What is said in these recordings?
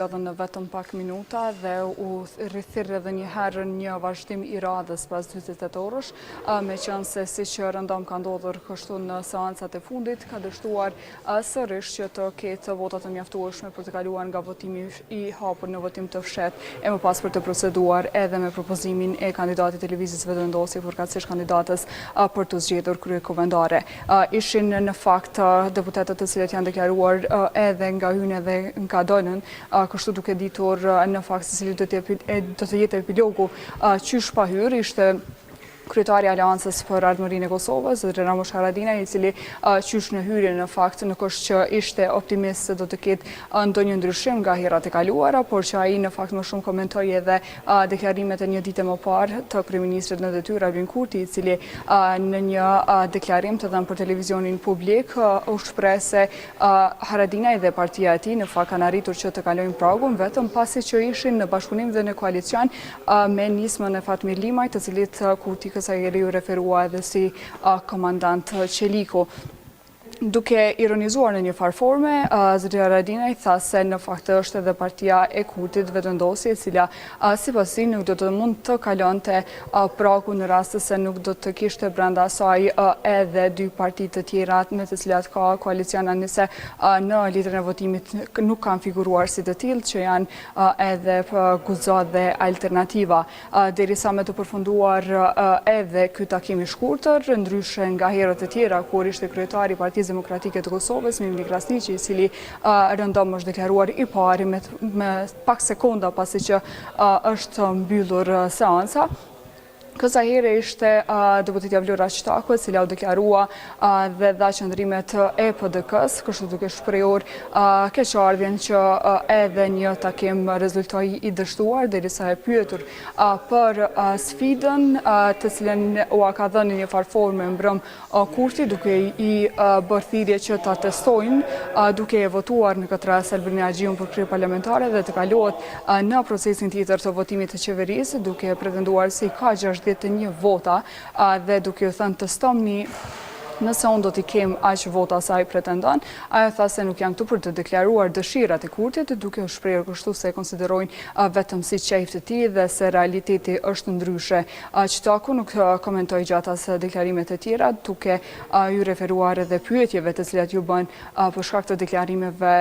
Edhe në vetëm pak minuta dhe u rithirë edhe një herë një vazhdim i radhës pas 28 orësh, me qënë se si që rëndom ka ndodhur kështu në seancat e fundit, ka dështuar sërish që të ketë votat të mjaftueshme për të kaluar nga votimi i hapur në votim të fshet, e më pas për të proceduar edhe me propozimin e kandidatit e lëvizjes vetëvendosje përkatësisht kandidatës për të zgjedhur kryekovendare. Ishin në fakt deputetët të cilët janë deklaruar edhe nga hyrja dhe nga dolën, kështu duke ditur në fakt se cili do të jetë epilogu qysh pa hyrë, ishte kryetari i Aleancës për Ardhmërinë e Kosovës, Zotri Ramush Haradinaj, i cili qysh në hyrje në fakt nuk është që ishte optimist se do të ketë ndonjë ndryshim nga herat e kaluara, por që ai në fakt më shumë komentoi edhe deklarimet e një dite më parë të kryeministrit në detyrë Albin Kurti, i cili në një deklarim të dhënë për televizionin publik u shpreh se Haradinaj dhe partia e tij në fakt kanë arritur që të kalojnë pragun vetëm pasi që ishin në bashkëpunim dhe në koalicion me nismën e Fatmir Limaj, të cilit Kurti sa jeri u referua edhe si komandant Qeliku. Duke ironizuar në një farë forme, Zotri Haradinaj tha se në fakt është edhe partia e Kurtit vetëvendosje, e cila sipas tij nuk do të mund të kalonte pragun në rast se nuk do të kishte brenda saj edhe dy parti të tjera me të cilat ka koaliciona, nëse në letrën e votimit nuk kanë figuruar si të tillë që janë edhe Guzo dhe Alternativa. Derisa me të përfunduar edhe ky takim i shkurtër, ndryshe nga herët e tjera kur ishte kryetari i Partisë Demokratike të Kosovës, Mimli Krasniqi, i cili rëndom është deklaruar i pari me pak sekonda pasi që është mbyllur seanca. Kësa here ishte deputetja Vlora Qitaku, e cila u deklarua dhe dha qëndrimet e PDK-s, kështu duke shprehur keqardhjen që edhe një takim rezultoi i dështuar, derisa e pyetur për sfidën të cilën u ka dhënë në një farë forme mbrëm Kurti, duke i bërë thirrje që ta testojnë, duke e votuar në këtë rast Albin Agjiun për krye parlamentare dhe të kalohet në procesin tjetër të votimit të qeverisë, duke pretenduar se ka 61 vota dhe duke u thënë të stomni nëse unë do t'i kem aq vota sa ai pretendon, ajo tha se nuk janë këtu për të deklaruar dëshirat e Kurtit, duke u shprehur kështu se konsiderojnë vetëm si çejf të tij dhe se realiteti është ndryshe. Qitaku nuk komentoi gjatë as deklarimet e tjera, duke ju referuar edhe pyetjeve të cilat ju bën për shkak të deklarimeve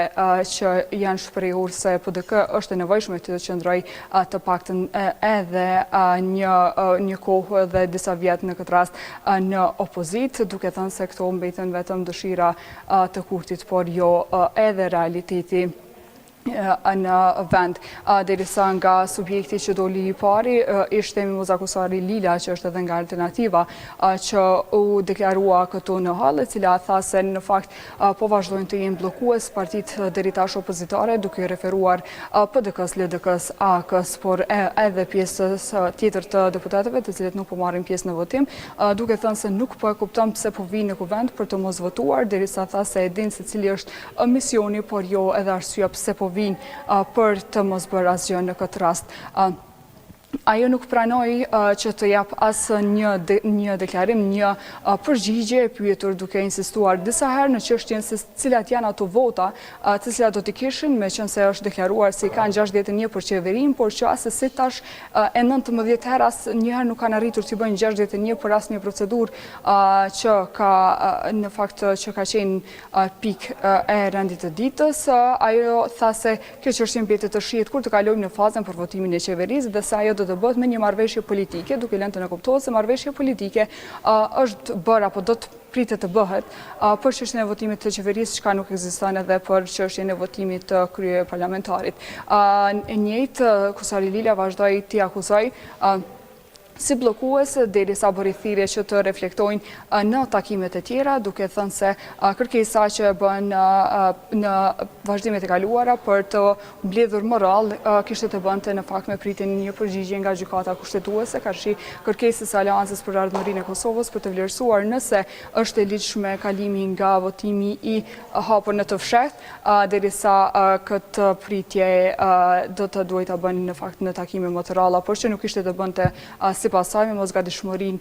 që janë shprehur se PDK është e nevojshme të qëndrojë të paktën edhe një kohë dhe disa vjet në këtë rast në opozit, duke thënë se këto mbeten vetëm dëshira të Kurtit, por jo edhe realiteti në vend. Derisa nga subjekti që doli i pari ishte Mimoza Kusari Lila, që është edhe nga Alternativa, që u deklarua këtu në hall, e cila tha se në fakt po vazhdojnë të jenë bllokues partitë deri tash opozitare, duke referuar PDK-s, LDK-s, AK-s, por edhe pjesës tjetër të deputetëve të cilët nuk po marrin pjesë në votim, duke thënë se nuk po e kupton pse po vinë në kuvend për të mos votuar, derisa tha se e din se cili është misioni, por jo edhe arsyeja pse po vinë për të mos bërë asgjë në këtë rast. Ajo nuk pranoi që të jap as një deklarim, një përgjigje e pyetur duke insistuar disa herë në çështjen se cilat janë ato vota të cilat do t'i kishin, meqense se është deklaruar se kanë 61 për qeverinë, por që as si tash e 19 herë as një herë nuk kanë arritur të bëjnë 61 për asnjë procedurë që ka në fakt që ka qenë pikë e rendit të ditës. Ajo tha se kjo çështje mbetet të shihet kur të kalojmë në fazën për votimin e qeverisë dhe se ajo do të bëhet me një marrëveshje politike, duke lënë të nënkuptohet se marrëveshje politike është bërë apo do të pritet të bëhet për çështjen e votimit të qeverisë, çka nuk ekziston edhe për çështjen e votimit të kryeparlamentarit. E njëjtë Kusari Lila vazhdoi t'i akuzoj si bllokues, derisa bëri thirrje që të reflektojnë në takimet e tjera, duke thënë se kërkesa që bën në vazhdimet e kaluara për të mbledhur moral kishte të bënte në fakt me pritjen një përgjigje nga gjykata kushtetuese karshi kërkesës së Aleancës për Ardhmërinë e Kosovës për të vlerësuar nëse është e ligjshme kalimi nga votimi i hapur në të fshehtë, derisa këtë pritje do të duhet ta bënin në fakt në takime më të rralla, por që nuk ishte të bënte sipas saj me mosgatishmërinë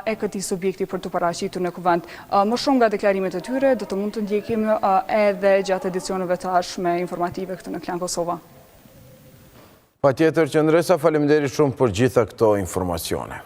e këtij subjekti për të paraqitur në kuvend. Më shumë nga deklarimet e tyre do të mund të ndjekim edhe gjatë edicioneve të ardhshme informative këtu në Klan Kosova. Patjetër që Ndresa, faleminderit shumë për gjitha këto informacione.